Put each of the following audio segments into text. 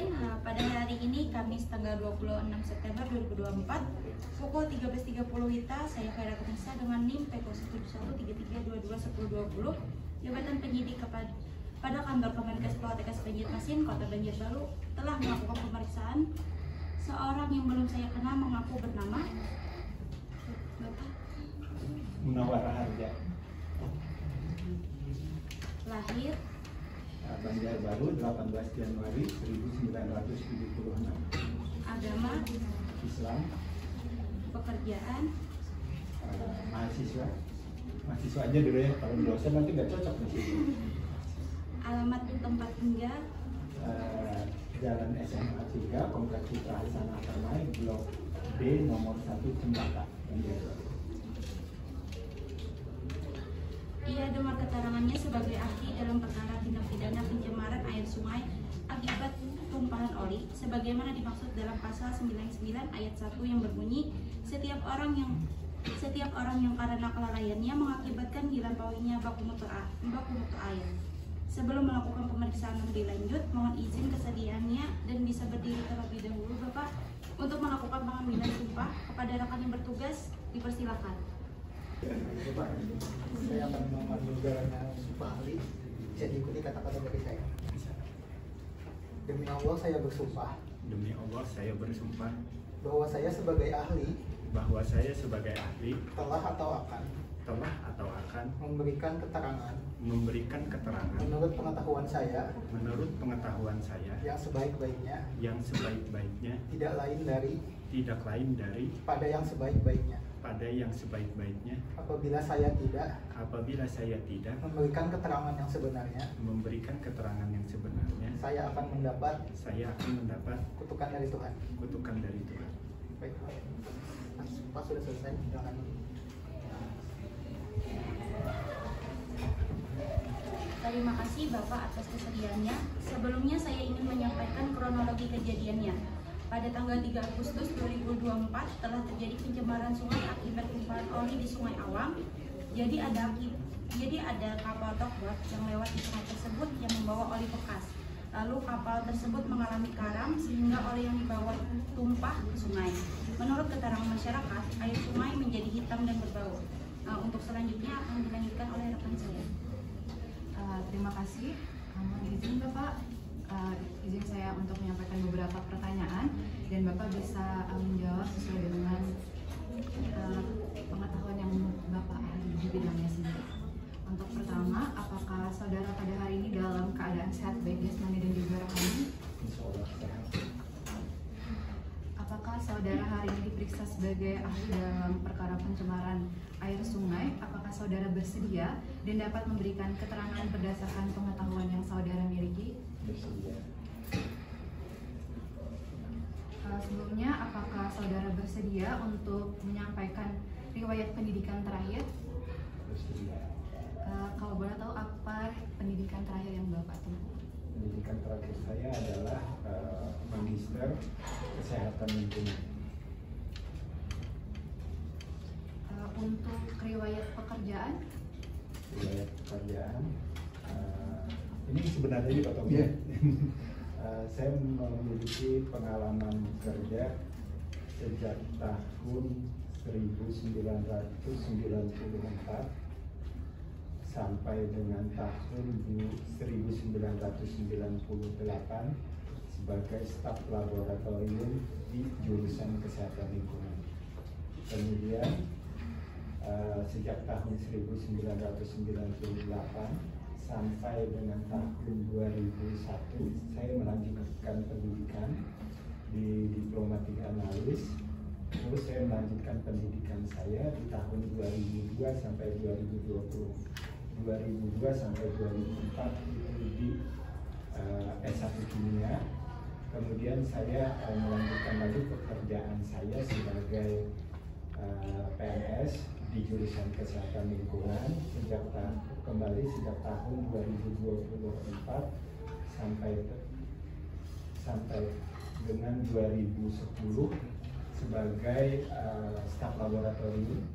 izin, pada hari ini Kamis tanggal 26 September 2024 pukul 13.30 WITA saya Khaira Nisa dengan NIM P0133221020 jabatan penyidik pada kantor Kemenkes Poltekkes Banjarmasin Kota Banjarbaru telah melakukan pemeriksaan seorang yang belum saya kenal mengaku bernama Bapak Munawar Harja, lahir Banjarbaru 18 Januari 1976, agama Islam, pekerjaan mahasiswa aja dulu ya, kalau dosen nanti nggak cocok di sini. alamat tempat tinggal Jalan SMA 3 Kompleks Putra Hasanah Permai Blok B nomor 1 Cempaka, Banjarbaru. Ia dengar keterangannya sebagai ahli dalam perkara tindak pidana pencemaran air sungai akibat tumpahan oli sebagaimana dimaksud dalam pasal 99 ayat 1 yang berbunyi setiap orang yang karena kelalaiannya mengakibatkan dilampauinya baku mutu air. Sebelum melakukan pemeriksaan lebih lanjut, mohon izin kesediaannya dan bisa berdiri terlebih dahulu Bapak untuk melakukan pengambilan sumpah kepada rekan yang bertugas. Dipersilakan. Bapak, saya akan mengambil jalannya sumpah ahli. Bisa diikuti kata-kata dari saya. Demi Allah saya bersumpah. Demi Allah saya bersumpah Bahwa saya sebagai ahli. Telah atau akan. Memberikan keterangan. Menurut pengetahuan saya. Yang sebaik-baiknya. Tidak lain dari. Pada yang sebaik-baiknya. Apabila saya tidak memberikan keterangan yang sebenarnya, saya akan mendapat kutukan dari Tuhan. Baik, Pak sudah selesai. Jangan. Terima kasih Bapak atas kesediaannya. Sebelumnya saya ingin menyampaikan kronologi kejadiannya. Pada tanggal 3 Agustus 2024 telah terjadi pencemaran sungai akibat tumpahan oli di Sungai Awang. Jadi ada kapal tugboat yang lewat di sungai tersebut yang membawa oli bekas. Lalu kapal tersebut mengalami karam sehingga oli yang dibawa tumpah ke sungai. Menurut keterangan masyarakat, air sungai menjadi hitam dan berbau. Untuk selanjutnya akan dilanjutkan oleh rekan saya. Terima kasih. Izin Bapak, izin saya untuk menyampaikan beberapa pertanyaan dan Bapak bisa menjawab sesuai dengan pengetahuan yang Bapak ahli di bidangnya sendiri. Untuk pertama, apakah saudara pada hari ini dalam keadaan sehat baik jasmani dan juga rohani? Insyaallah sehat. Apakah saudara hari ini diperiksa sebagai ahli dalam perkara pencemaran air sungai? Apakah saudara bersedia dan dapat memberikan keterangan berdasarkan pengetahuan yang saudara miliki? Bersedia. Sebelumnya, apakah saudara bersedia untuk menyampaikan riwayat pendidikan terakhir? Bersedia. Kalau boleh tahu apa pendidikan terakhir yang Bapak tempuh? Pendidikan terakhir saya adalah Magister Kesehatan Lingkungan. Untuk riwayat pekerjaan? Ini sebenarnya juga Pak Tommy. Saya memiliki pengalaman kerja sejak tahun 1994 sampai dengan tahun 1998 sebagai staf laboratorium di jurusan kesehatan lingkungan. Kemudian sejak tahun 1998 sampai dengan tahun 2001 saya melanjutkan pendidikan di diplomatik analis. Terus saya melanjutkan pendidikan saya di tahun 2002 sampai 2020. 2002 sampai 2004 itu di S1 Kimia. Kemudian saya melanjutkan lagi pekerjaan saya sebagai PNS di jurusan kesehatan lingkungan sejak tahun 2024 sampai dengan 2010 sebagai staf laboratorium.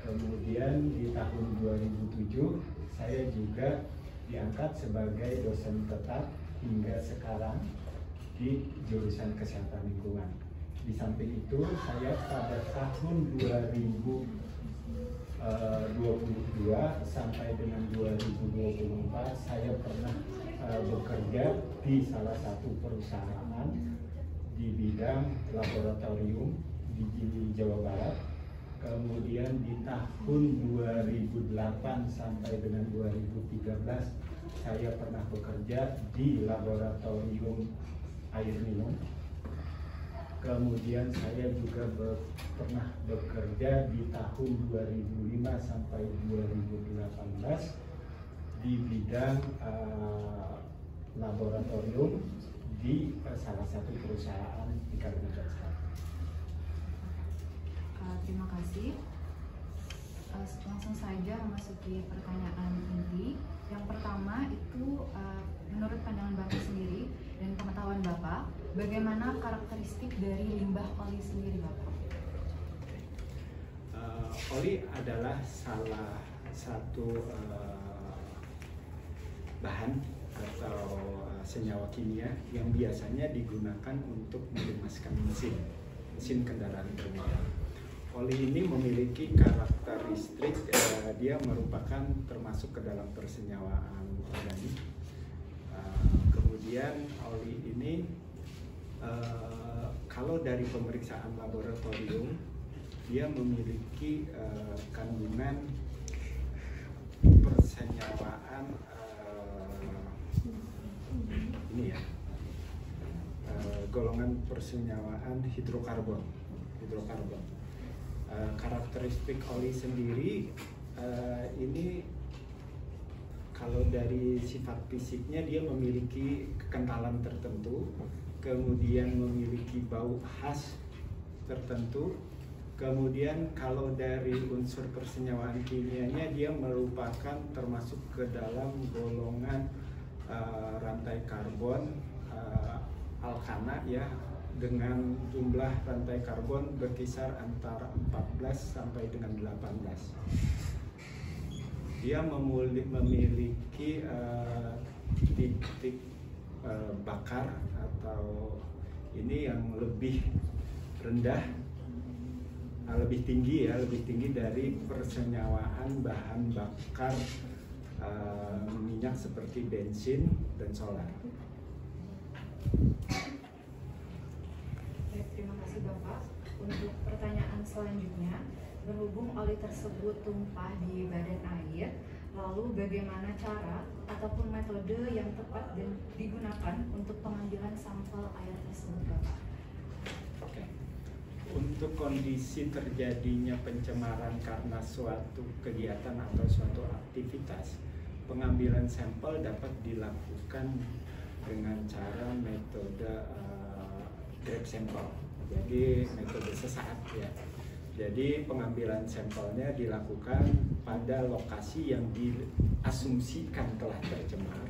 Kemudian di tahun 2007 saya juga diangkat sebagai dosen tetap hingga sekarang di jurusan kesehatan lingkungan. Di samping itu saya pada tahun 2022 sampai dengan 2024 saya pernah bekerja di salah satu perusahaan di bidang laboratorium di Jawa Barat. Kemudian di tahun 2008 sampai dengan 2013 saya pernah bekerja di laboratorium air minum. Kemudian saya juga pernah bekerja di tahun 2005 sampai 2018 di bidang laboratorium di salah satu perusahaan di Kalimantan Selatan. Terima kasih. Langsung saja memasuki pertanyaan inti. Yang pertama itu menurut pandangan Bapak sendiri dan pengetahuan Bapak, bagaimana karakteristik dari limbah oli sendiri, Bapak? Oli adalah salah satu bahan atau senyawa kimia yang biasanya digunakan untuk mengemaskan mesin kendaraan bermotor. Oli ini memiliki karakteristik dia merupakan termasuk ke dalam persenyawaan organik. Kemudian oli ini kalau dari pemeriksaan laboratorium dia memiliki kandungan persenyawaan ini ya, golongan persenyawaan hidrokarbon. Karakteristik oli sendiri ini kalau dari sifat fisiknya dia memiliki kekentalan tertentu, kemudian memiliki bau khas tertentu, kemudian kalau dari unsur persenyawaan kimianya dia merupakan termasuk ke dalam golongan rantai karbon alkana ya, dengan jumlah rantai karbon berkisar antara 14 sampai dengan 18. Dia memiliki titik bakar atau ini yang lebih rendah, lebih tinggi dari persenyawaan bahan bakar minyak seperti bensin dan solar. Terima kasih Bapak. Untuk pertanyaan selanjutnya, berhubung oli tersebut tumpah di badan air, lalu bagaimana cara ataupun metode yang tepat dan digunakan untuk pengambilan sampel air tersebut, Bapak? Oke. Untuk kondisi terjadinya pencemaran karena suatu kegiatan atau suatu aktivitas, pengambilan sampel dapat dilakukan dengan cara metode grab sampel. Jadi metode sesaat ya. Jadi pengambilan sampelnya dilakukan pada lokasi yang diasumsikan telah tercemar,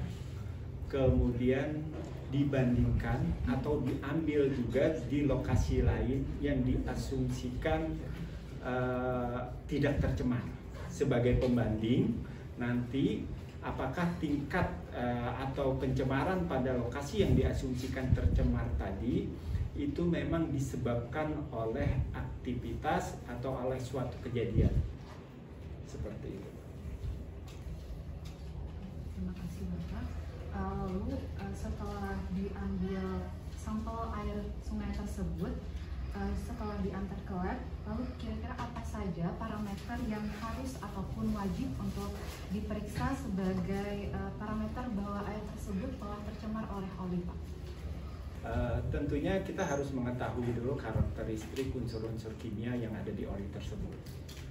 kemudian dibandingkan atau diambil juga di lokasi lain yang diasumsikan tidak tercemar. Sebagai pembanding, nanti apakah tingkat atau pencemaran pada lokasi yang diasumsikan tercemar tadi itu memang disebabkan oleh aktivitas atau oleh suatu kejadian seperti itu. Terima kasih Bapak. Lalu setelah diambil sampel air sungai tersebut, setelah diantar ke lab, lalu kira-kira apa saja parameter yang harus ataupun wajib untuk diperiksa sebagai parameter bahwa air tersebut telah tercemar oleh oli, Pak? Tentunya kita harus mengetahui dulu karakteristik unsur-unsur kimia yang ada di oli tersebut.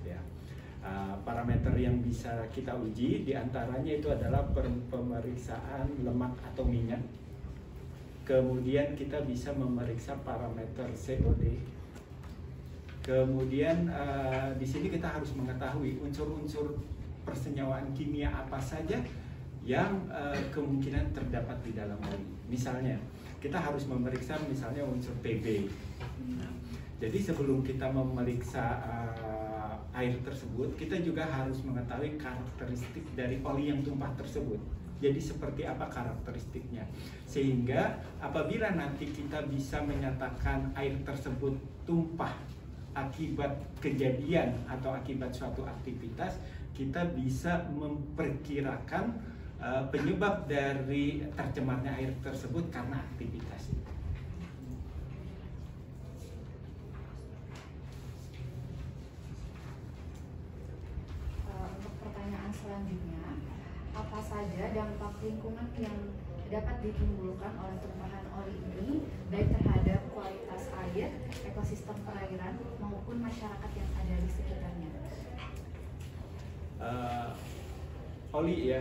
Ya. Parameter yang bisa kita uji diantaranya itu adalah pemeriksaan lemak atau minyak. Kemudian kita bisa memeriksa parameter COD. Kemudian di sini kita harus mengetahui unsur-unsur persenyawaan kimia apa saja yang kemungkinan terdapat di dalam oli. Misalnya kita harus memeriksa misalnya unsur Pb. Nah, jadi sebelum kita memeriksa air tersebut, kita juga harus mengetahui karakteristik dari oli yang tumpah tersebut. jadi seperti apa karakteristiknya. Sehingga apabila nanti kita bisa menyatakan air tersebut tumpah akibat kejadian atau akibat suatu aktivitas, kita bisa memperkirakan penyebab dari tercemarnya air tersebut karena aktivitas itu. Untuk pertanyaan selanjutnya, apa saja dampak lingkungan yang dapat ditimbulkan oleh tumpahan oli ini baik terhadap kualitas air, ekosistem perairan maupun masyarakat yang ada di sekitarnya? Oli ya,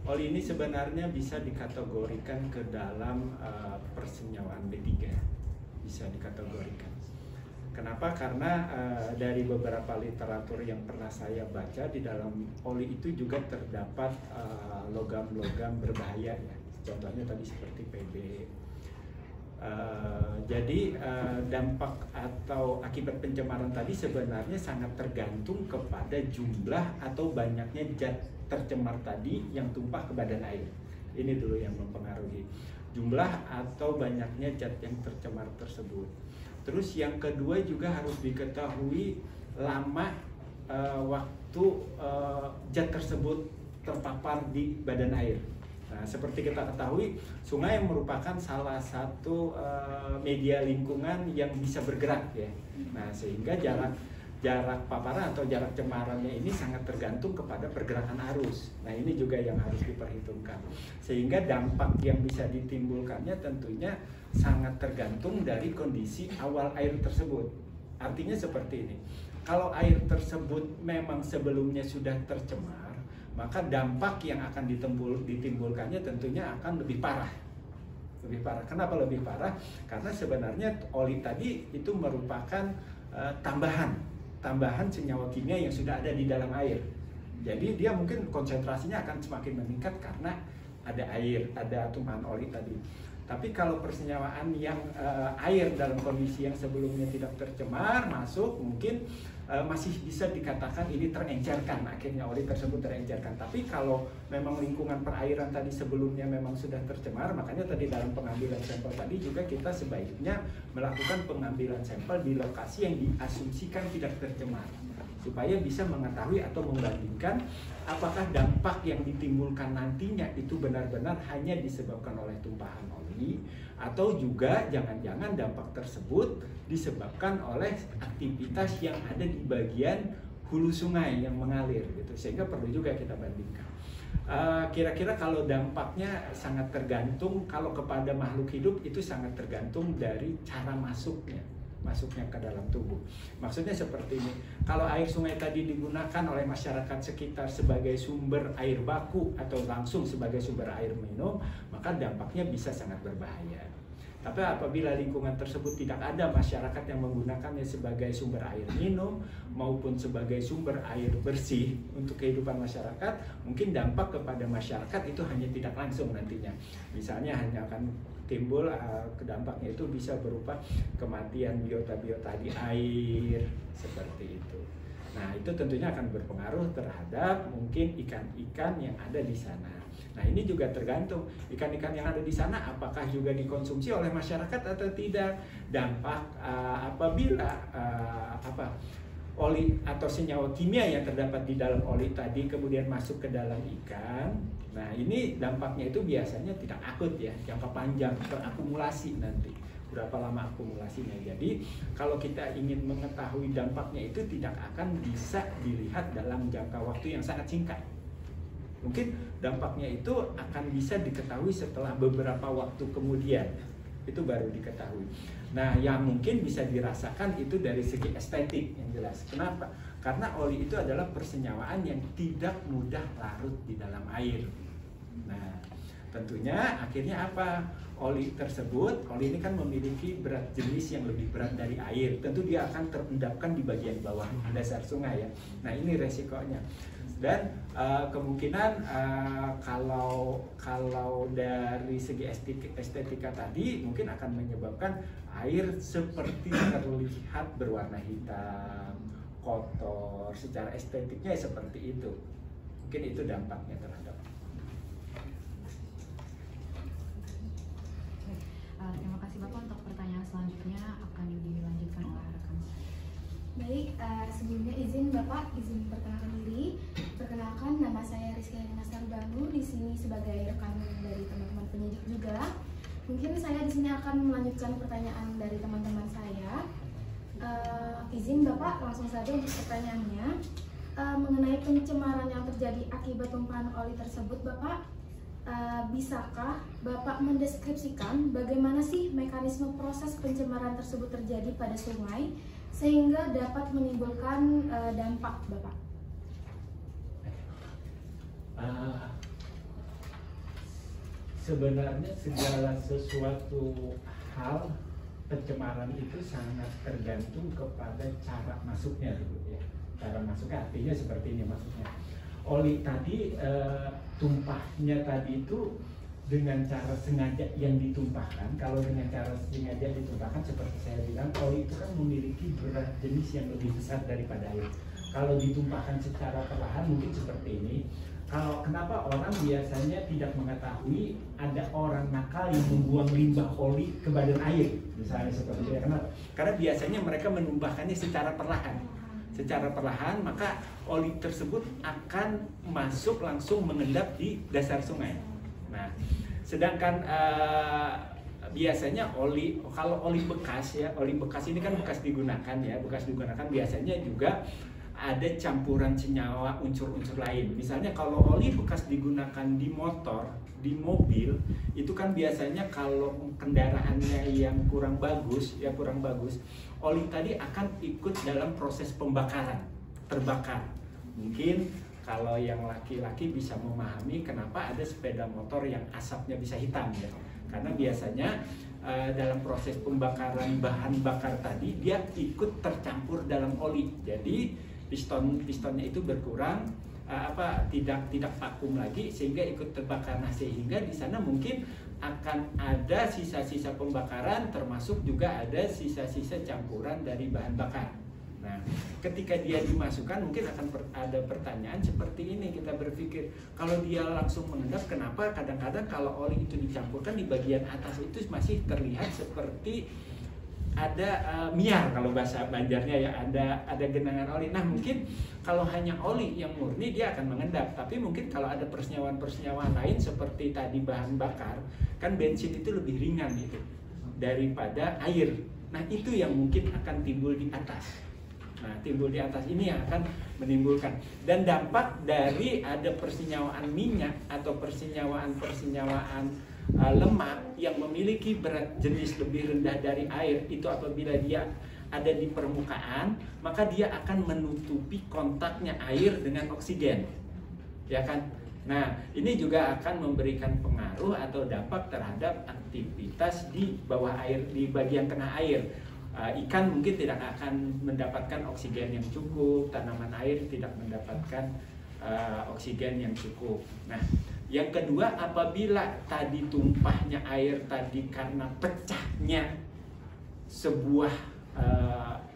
oli ini sebenarnya bisa dikategorikan ke dalam persenyawaan B3, bisa dikategorikan. Kenapa? Karena dari beberapa literatur yang pernah saya baca, di dalam oli itu juga terdapat logam-logam berbahaya ya. Contohnya tadi seperti Pb. Jadi dampak atau akibat pencemaran tadi sebenarnya sangat tergantung kepada jumlah atau banyaknya zat tercemar tadi yang tumpah ke badan air. Ini dulu yang mempengaruhi jumlah atau banyaknya zat yang tercemar tersebut. Terus yang kedua juga harus diketahui lama waktu zat tersebut terpapar di badan air. Nah, seperti kita ketahui, sungai merupakan salah satu media lingkungan yang bisa bergerak ya. Nah, sehingga jarak paparan atau jarak cemarannya ini sangat tergantung kepada pergerakan arus. Nah, ini juga yang harus diperhitungkan. Sehingga dampak yang bisa ditimbulkannya tentunya sangat tergantung dari kondisi awal air tersebut. Artinya seperti ini. Kalau air tersebut memang sebelumnya sudah tercemar, maka dampak yang akan ditimbulkannya tentunya akan lebih parah. Lebih parah. Kenapa lebih parah? Karena sebenarnya oli tadi itu merupakan tambahan senyawa kimia yang sudah ada di dalam air. Jadi dia mungkin konsentrasinya akan semakin meningkat karena ada air, ada tumpahan oli tadi. Tapi kalau persenyawaan yang air dalam kondisi yang sebelumnya tidak tercemar masuk, mungkin masih bisa dikatakan ini terencerkan, akhirnya oli tersebut terencerkan. Tapi kalau memang lingkungan perairan tadi sebelumnya memang sudah tercemar, makanya tadi dalam pengambilan sampel tadi juga kita sebaiknya melakukan pengambilan sampel di lokasi yang diasumsikan tidak tercemar, supaya bisa mengetahui atau membandingkan apakah dampak yang ditimbulkan nantinya itu benar-benar hanya disebabkan oleh tumpahan oli, atau juga jangan-jangan dampak tersebut disebabkan oleh aktivitas yang ada di bagian hulu sungai yang mengalir gitu, sehingga perlu juga kita bandingkan. Kira-kira kalau dampaknya sangat tergantung, kalau kepada makhluk hidup itu sangat tergantung dari cara masuknya ke dalam tubuh. Maksudnya seperti ini, kalau air sungai tadi digunakan oleh masyarakat sekitar sebagai sumber air baku atau langsung sebagai sumber air minum, maka dampaknya bisa sangat berbahaya. Tapi apabila lingkungan tersebut tidak ada masyarakat yang menggunakannya sebagai sumber air minum maupun sebagai sumber air bersih untuk kehidupan masyarakat, mungkin dampak kepada masyarakat itu hanya tidak langsung nantinya. Misalnya hanya akan timbul dampaknya itu bisa berupa kematian biota-biota di air seperti itu. Nah, itu tentunya akan berpengaruh terhadap mungkin ikan-ikan yang ada di sana. Nah, ini juga tergantung ikan-ikan yang ada di sana apakah juga dikonsumsi oleh masyarakat atau tidak. Dampak apabila oli atau senyawa kimia yang terdapat di dalam oli tadi kemudian masuk ke dalam ikan. Nah, ini dampaknya itu biasanya tidak akut ya, jangka panjang, terakumulasi nanti. Berapa lama akumulasinya. Jadi, kalau kita ingin mengetahui dampaknya itu tidak akan bisa dilihat dalam jangka waktu yang sangat singkat. Mungkin dampaknya itu akan bisa diketahui setelah beberapa waktu kemudian. Itu baru diketahui. Nah, yang mungkin bisa dirasakan itu dari segi estetik yang jelas. Kenapa? Karena oli itu adalah persenyawaan yang tidak mudah larut di dalam air. Nah, tentunya akhirnya apa? Oli ini kan memiliki berat jenis yang lebih berat dari air. Tentu dia akan terendapkan di bagian bawah dasar sungai ya. Nah, ini resikonya. Dan kemungkinan kalau dari segi estetika tadi mungkin akan menyebabkan air seperti terlihat berwarna hitam, kotor, secara estetiknya seperti itu. Mungkin itu dampaknya terhadap. Terima kasih Bapak. Untuk pertanyaan selanjutnya akan dilanjutkan oleh rekan saya. Baik, sebelumnya izin Bapak, izin perkenalkan diri. Perkenalkan, nama saya Rizky Nasarbanu, di sini sebagai rekan dari teman-teman penyidik juga. Mungkin saya di sini akan melanjutkan pertanyaan dari teman-teman saya. Izin Bapak, langsung saja untuk pertanyaannya. Mengenai pencemaran yang terjadi akibat tumpahan oli tersebut, Bapak, bisakah Bapak mendeskripsikan bagaimana sih mekanisme proses pencemaran tersebut terjadi pada sungai sehingga dapat menimbulkan dampak, Bapak? Sebenarnya segala sesuatu hal pencemaran itu sangat tergantung kepada cara masuknya dulu ya. Cara masuknya artinya seperti ini maksudnya. Oli tadi tumpahnya tadi itu dengan cara sengaja yang ditumpahkan. Kalau dengan cara sengaja ditumpahkan seperti saya bilang, oli itu kan memiliki berat jenis yang lebih besar daripada air. Kalau ditumpahkan secara perlahan mungkin seperti ini. Kalau kenapa orang biasanya tidak mengetahui ada orang nakal yang membuang limbah oli ke badan air, misalnya seperti itu. Kenapa? Karena biasanya mereka menumpahkannya secara perlahan. Secara perlahan, maka oli tersebut akan masuk langsung mengendap di dasar sungai. Nah, sedangkan biasanya kalau oli bekas ya, oli bekas ini kan bekas digunakan ya, bekas digunakan biasanya juga ada campuran senyawa unsur-unsur lain. Misalnya kalau oli bekas digunakan di motor, di mobil, itu kan biasanya kalau kendaraannya yang kurang bagus, oli tadi akan ikut dalam proses pembakaran, terbakar. Mungkin kalau yang laki-laki bisa memahami kenapa ada sepeda motor yang asapnya bisa hitam ya. Karena biasanya dalam proses pembakaran bahan bakar tadi dia ikut tercampur dalam oli. Jadi pistonnya itu berkurang, tidak vakum lagi sehingga ikut terbakar. Nah, sehingga di sana mungkin akan ada sisa-sisa pembakaran, termasuk juga ada sisa-sisa campuran dari bahan bakar. Nah, ketika dia dimasukkan mungkin akan ada pertanyaan seperti ini, kita berpikir kalau dia langsung mengendap, kenapa kadang-kadang kalau oli itu dicampurkan di bagian atas itu masih terlihat seperti ada miar, kalau bahasa Banjarnya ya, ada genangan oli. Nah, mungkin kalau hanya oli yang murni dia akan mengendap, tapi mungkin kalau ada persenyawaan-persenyawaan lain seperti tadi bahan bakar, kan bensin itu lebih ringan itu daripada air. Nah, itu yang mungkin akan timbul di atas. Nah, timbul di atas ini yang akan menimbulkan, dan dampak dari ada persenyawaan minyak atau persenyawaan lemak yang memiliki berat jenis lebih rendah dari air itu, apabila dia ada di permukaan, maka dia akan menutupi kontaknya air dengan oksigen, ya kan? Nah, ini juga akan memberikan pengaruh atau dampak terhadap aktivitas di bawah air, di bagian tengah air. Ikan mungkin tidak akan mendapatkan oksigen yang cukup, tanaman air tidak mendapatkan oksigen yang cukup. Nah, yang kedua, apabila tadi tumpahnya air tadi karena pecahnya sebuah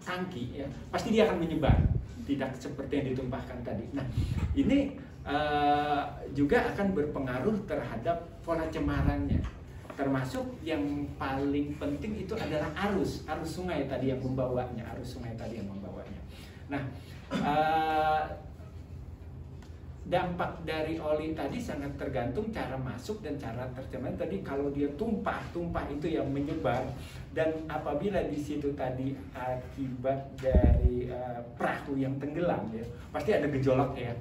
tangki, ya, pasti dia akan menyebar, tidak seperti yang ditumpahkan tadi. Nah, ini juga akan berpengaruh terhadap pola cemarannya. Termasuk yang paling penting itu adalah arus sungai tadi yang membawanya, Nah, dampak dari oli tadi sangat tergantung cara masuk dan cara tercemar. Tadi kalau dia tumpah itu yang menyebar, dan apabila di situ tadi akibat dari perahu yang tenggelam ya, pasti ada gejolak ya.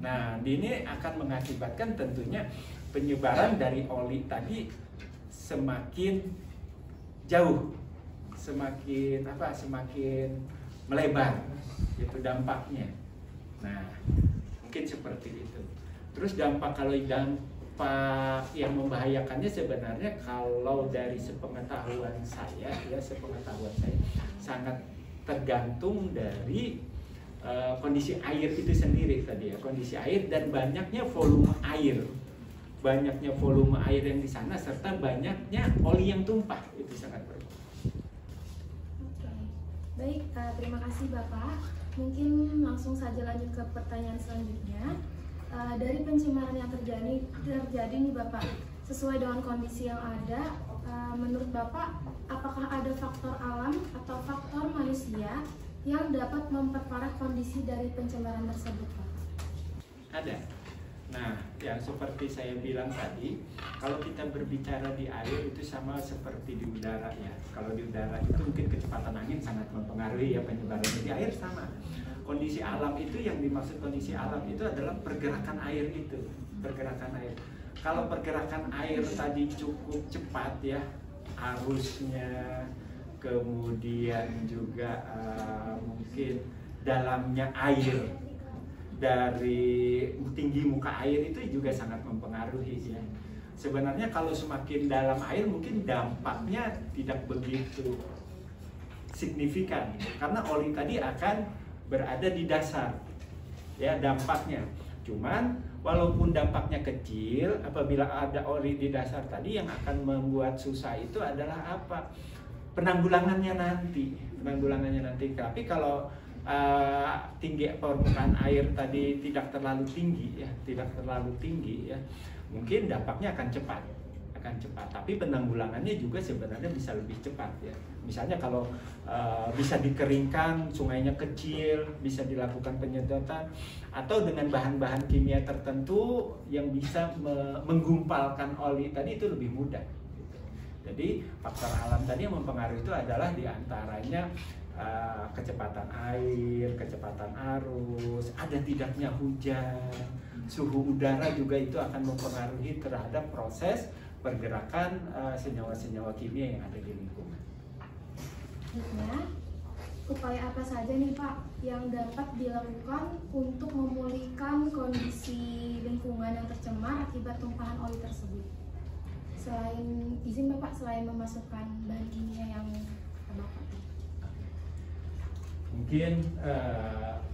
Nah, ini akan mengakibatkan tentunya penyebaran dari oli tadi semakin jauh, semakin melebar itu dampaknya. Nah, mungkin seperti itu. Terus dampak yang membahayakannya sebenarnya kalau dari sepengetahuan saya sangat tergantung dari kondisi air itu sendiri tadi ya, kondisi air dan banyaknya volume air yang di sana, serta banyaknya oli yang tumpah, itu sangat berpengaruh. Oke. Baik, terima kasih Bapak. Mungkin langsung saja lanjut ke pertanyaan selanjutnya. Dari pencemaran yang terjadi nih Bapak, sesuai dengan kondisi yang ada, menurut Bapak, apakah ada faktor alam atau faktor manusia yang dapat memperparah kondisi dari pencemaran tersebut, Pak? Ada. Nah, yang seperti saya bilang tadi, kalau kita berbicara di air itu sama seperti di udara ya. Kalau di udara itu mungkin kecepatan angin sangat mempengaruhi ya penyebarannya. Di air sama. Kondisi alam itu, yang dimaksud kondisi alam itu adalah pergerakan air itu. Pergerakan air. Kalau pergerakan air tadi cukup cepat ya, arusnya, kemudian juga mungkin dalamnya air dari tinggi muka air itu juga sangat mempengaruhi ya. Sebenarnya kalau semakin dalam air mungkin dampaknya tidak begitu signifikan karena oli tadi akan berada di dasar ya dampaknya. Cuman walaupun dampaknya kecil, apabila ada oli di dasar tadi, yang akan membuat susah itu adalah apa? Penanggulangannya nanti. Tapi kalau tinggi permukaan air tadi tidak terlalu tinggi ya, mungkin dampaknya akan cepat. Tapi penanggulangannya juga sebenarnya bisa lebih cepat ya. Misalnya kalau bisa dikeringkan, sungainya kecil, bisa dilakukan penyedotan, atau dengan bahan-bahan kimia tertentu yang bisa menggumpalkan oli tadi itu lebih mudah. Jadi faktor alam tadi yang mempengaruhi itu adalah diantaranya kecepatan air, kecepatan arus, ada tidaknya hujan, suhu udara juga itu akan mempengaruhi terhadap proses pergerakan senyawa-senyawa kimia yang ada di lingkungan. Upaya apa saja nih Pak yang dapat dilakukan untuk memulihkan kondisi lingkungan yang tercemar akibat tumpahan oli tersebut? Selain memasukkan bahan kimia yang terbakar. Mungkin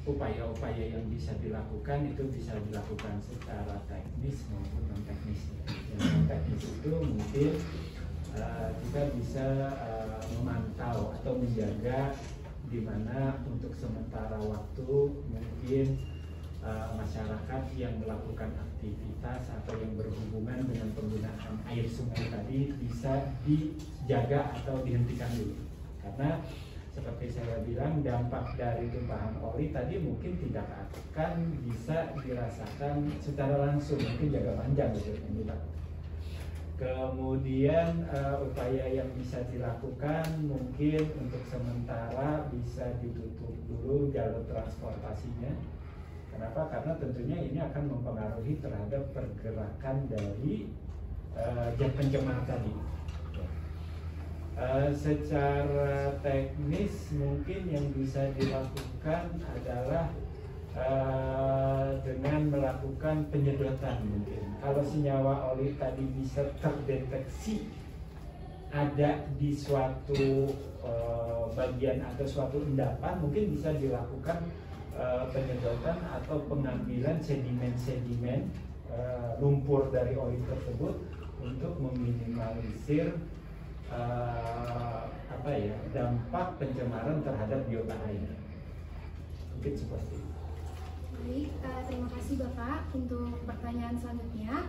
upaya-upaya yang bisa dilakukan itu bisa dilakukan secara teknis maupun non teknis. Yang non teknis itu mungkin kita bisa memantau atau menjaga di mana untuk sementara waktu mungkin masyarakat yang melakukan aktivitas atau yang berhubungan dengan penggunaan air sungai tadi bisa dijaga atau dihentikan dulu. Karena seperti saya bilang, dampak dari tumpahan oli tadi mungkin tidak akan bisa dirasakan secara langsung, mungkin jangka panjang gitu yang dilakukan. Kemudian upaya yang bisa dilakukan mungkin untuk sementara bisa ditutup dulu jalur transportasinya. Kenapa? Karena tentunya ini akan mempengaruhi terhadap pergerakan dari zat pencemar tadi. Secara teknis mungkin yang bisa dilakukan adalah dengan melakukan penyedotan mungkin. Kalau senyawa oli tadi bisa terdeteksi ada di suatu bagian atau suatu endapan, mungkin bisa dilakukan penyedotan atau pengambilan sedimen-sedimen lumpur dari oli tersebut untuk meminimalisir dampak pencemaran terhadap biota air. Mungkin seperti itu. Baik, terima kasih Bapak. Untuk pertanyaan selanjutnya,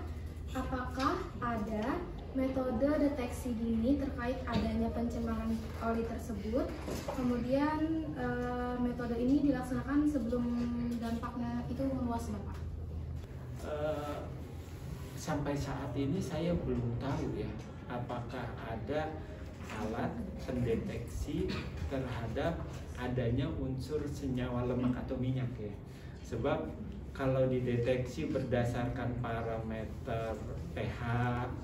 apakah ada metode deteksi dini terkait adanya pencemaran oli tersebut? Kemudian metode ini dilaksanakan sebelum dampaknya itu meluas, Bapak? Sampai saat ini saya belum tahu ya, apakah ada alat pendeteksi terhadap adanya unsur senyawa lemak atau minyak ya. Sebab kalau dideteksi berdasarkan parameter pH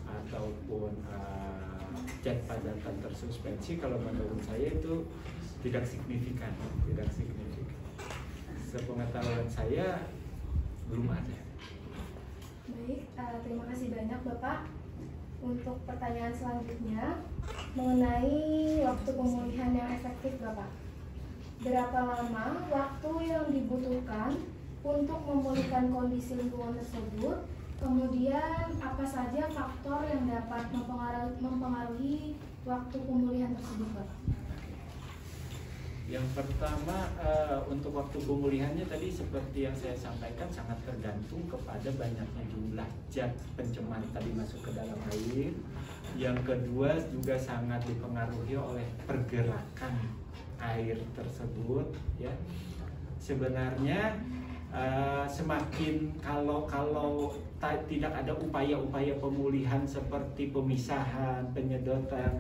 ataupun zat padatan tersuspensi, kalau menurut saya itu tidak signifikan. Sepengetahuan saya belum ada. Baik, terima kasih banyak Bapak. Untuk pertanyaan selanjutnya mengenai waktu pemulihan yang efektif Bapak. Berapa lama waktu yang dibutuhkan untuk memulihkan kondisi lingkungan tersebut? Kemudian apa saja faktor yang dapat mempengaruhi waktu pemulihan tersebut Bapak? Yang pertama, untuk waktu pemulihannya tadi seperti yang saya sampaikan sangat tergantung kepada banyaknya jumlah zat pencemar tadi masuk ke dalam air. Yang kedua juga sangat dipengaruhi oleh pergerakan air tersebut, ya. Sebenarnya semakin kalau tidak ada upaya-upaya pemulihan seperti pemisahan, penyedotan,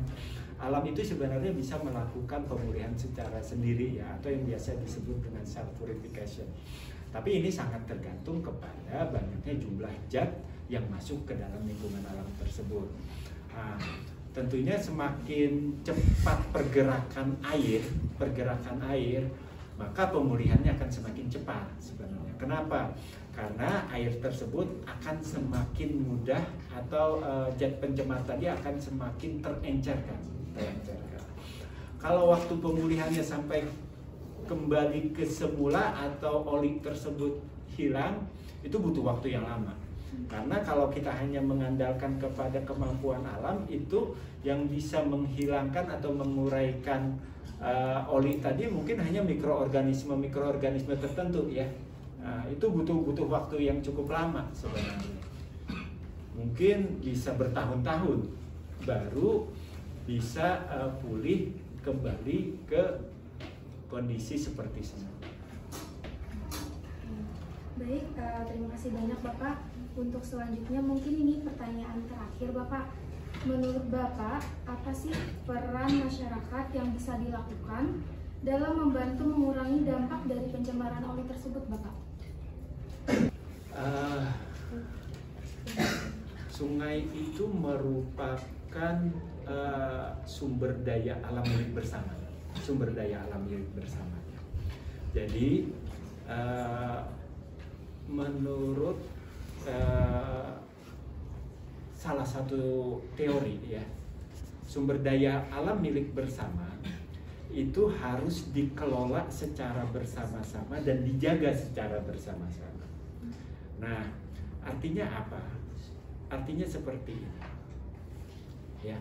alam itu sebenarnya bisa melakukan pemulihan secara sendiri, ya, atau yang biasa disebut dengan self purification. Tapi ini sangat tergantung kepada banyaknya jumlah zat yang masuk ke dalam lingkungan alam tersebut. Nah, tentunya semakin cepat pergerakan air, maka pemulihannya akan semakin cepat sebenarnya. Kenapa? Karena air tersebut akan semakin mudah atau zat pencemar tadi akan semakin terencerkan. Kalau waktu pemulihannya sampai kembali ke semula atau oli tersebut hilang, itu butuh waktu yang lama. Karena kalau kita hanya mengandalkan kepada kemampuan alam, itu yang bisa menghilangkan atau menguraikan oli tadi mungkin hanya mikroorganisme tertentu, ya. Nah, itu butuh waktu yang cukup lama sebenarnya. Mungkin bisa bertahun-tahun baru bisa pulih kembali ke kondisi seperti semula. Baik, terima kasih banyak Bapak. Untuk selanjutnya mungkin ini pertanyaan terakhir Bapak. Menurut Bapak, apa sih peran masyarakat yang bisa dilakukan dalam membantu mengurangi dampak dari pencemaran oli tersebut, Bapak? Sungai itu merupakan sumber daya alam milik bersama. Jadi menurut salah satu teori, ya, sumber daya alam milik bersama itu harus dikelola secara bersama-sama dan dijaga secara bersama-sama. Nah, artinya apa? Artinya seperti ini, ya,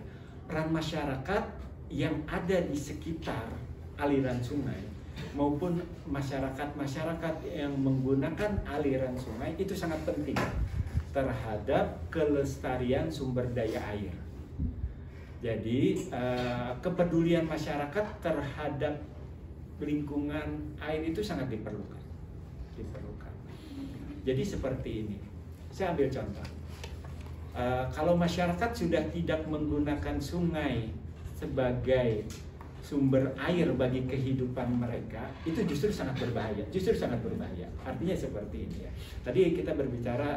peran masyarakat yang ada di sekitar aliran sungai maupun masyarakat yang menggunakan aliran sungai itu sangat penting terhadap kelestarian sumber daya air. Jadi kepedulian masyarakat terhadap lingkungan air itu sangat diperlukan. Jadi seperti ini, saya ambil contoh. Kalau masyarakat sudah tidak menggunakan sungai sebagai sumber air bagi kehidupan mereka, itu justru sangat berbahaya. Artinya seperti ini, ya. Tadi kita berbicara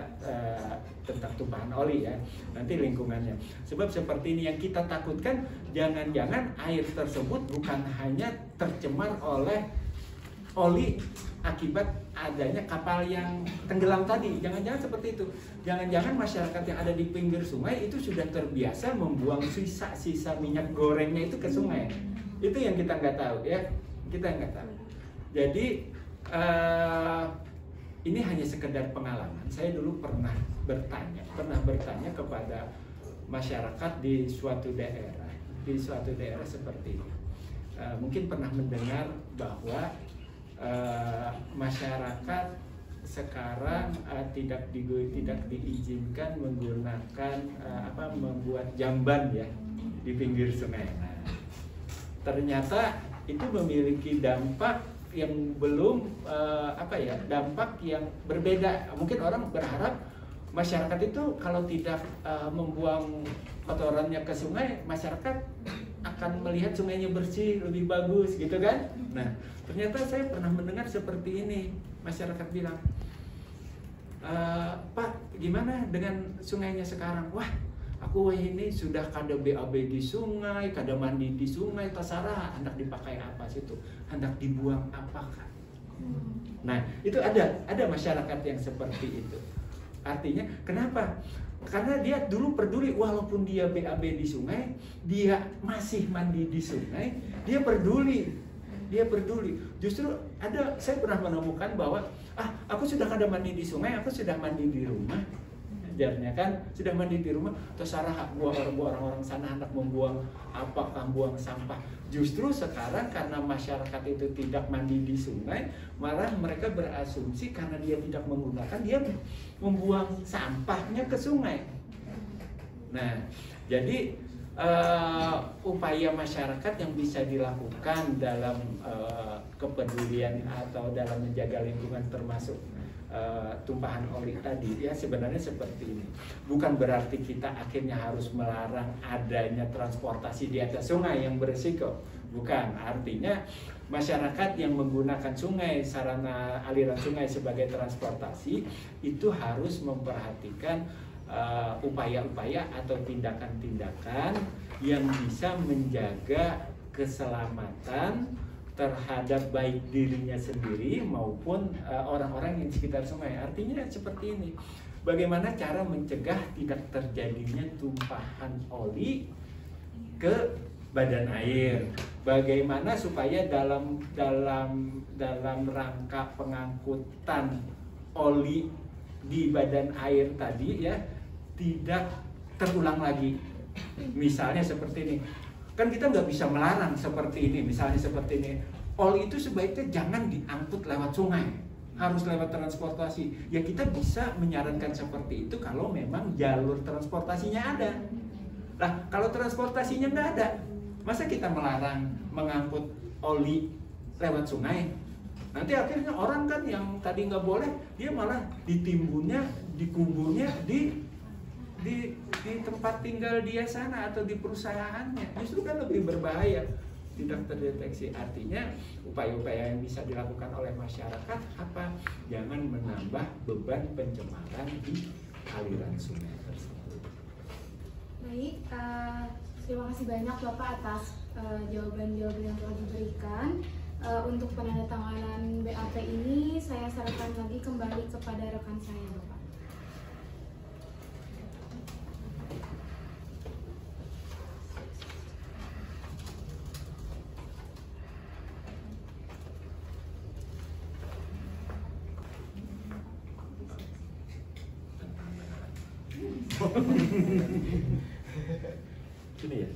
tentang tumpahan oli, ya, nanti lingkungannya. Sebab seperti ini yang kita takutkan, jangan-jangan air tersebut bukan hanya tercemar oleh oli akibat adanya kapal yang tenggelam tadi. Jangan-jangan seperti itu. Jangan-jangan masyarakat yang ada di pinggir sungai itu sudah terbiasa membuang sisa-sisa minyak gorengnya itu ke sungai. Itu yang kita nggak tahu, ya. Kita nggak tahu. Jadi ini hanya sekedar pengalaman. Saya dulu pernah bertanya kepada masyarakat di suatu daerah seperti ini. Mungkin pernah mendengar bahwa masyarakat sekarang tidak diizinkan menggunakan membuat jamban, ya, di pinggir sungai. Nah, ternyata itu memiliki dampak yang belum dampak yang berbeda. Mungkin orang berharap masyarakat itu kalau tidak membuang kotorannya ke sungai, masyarakat akan melihat sungainya bersih, lebih bagus, gitu kan? Nah, ternyata saya pernah mendengar seperti ini. Masyarakat bilang, Pak, gimana dengan sungainya sekarang? Wah, aku ini sudah kada BAB di sungai, kada mandi di sungai, terserah hendak dipakai apa situ, hendak dibuang apakah. Nah, itu ada masyarakat yang seperti itu. Artinya, kenapa? Karena dia dulu peduli, walaupun dia BAB di sungai, dia masih mandi di sungai, dia peduli. Justru saya pernah menemukan bahwa aku sudah kada mandi di sungai, aku sudah mandi di rumah. jarnya kan sudah mandi di rumah, terus Sarah buang orang-orang sana hendak membuang apakah buang sampah. Justru sekarang karena masyarakat itu tidak mandi di sungai, malah mereka berasumsi karena dia tidak menggunakan, dia membuang sampahnya ke sungai. Nah, jadi upaya masyarakat yang bisa dilakukan dalam kepedulian atau dalam menjaga lingkungan termasuk tumpahan oli tadi ya sebenarnya seperti ini. Bukan berarti kita akhirnya harus melarang adanya transportasi di atas sungai yang berisiko. Bukan, artinya masyarakat yang menggunakan sungai, sarana aliran sungai sebagai transportasi itu harus memperhatikan upaya-upaya atau tindakan-tindakan yang bisa menjaga keselamatan terhadap baik dirinya sendiri maupun orang-orang yang di sekitar sungai. Artinya seperti ini. Bagaimana cara mencegah tidak terjadinya tumpahan oli ke badan air? Bagaimana supaya dalam rangka pengangkutan oli di badan air tadi ya tidak terulang lagi. Misalnya seperti ini, kan kita nggak bisa melarang seperti ini. Misalnya seperti ini, oli itu sebaiknya jangan diangkut lewat sungai, harus lewat transportasi. Ya kita bisa menyarankan seperti itu kalau memang jalur transportasinya ada. Nah kalau transportasinya nggak ada, masa kita melarang mengangkut oli lewat sungai? Nanti akhirnya orang kan yang tadi nggak boleh, dia malah ditimbunnya, dikuburnya di tempat tinggal dia sana atau di perusahaannya. Justru kan lebih berbahaya, tidak terdeteksi. Artinya upaya-upaya yang bisa dilakukan oleh masyarakat apa? Jangan menambah beban pencemaran di aliran sungai tersebut. Baik, terima kasih banyak Bapak atas jawaban-jawaban yang telah diberikan. Untuk penandatanganan BAP ini saya serahkan lagi kembali kepada rekan saya, Bapak. Ini ya.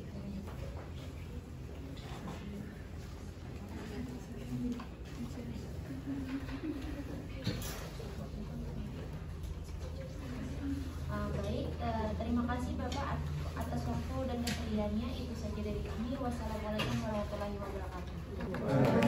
Baik, terima kasih Bapak atas waktu dan kesediaannya. Itu saja dari kami. Wassalamualaikum warahmatullahi wabarakatuh.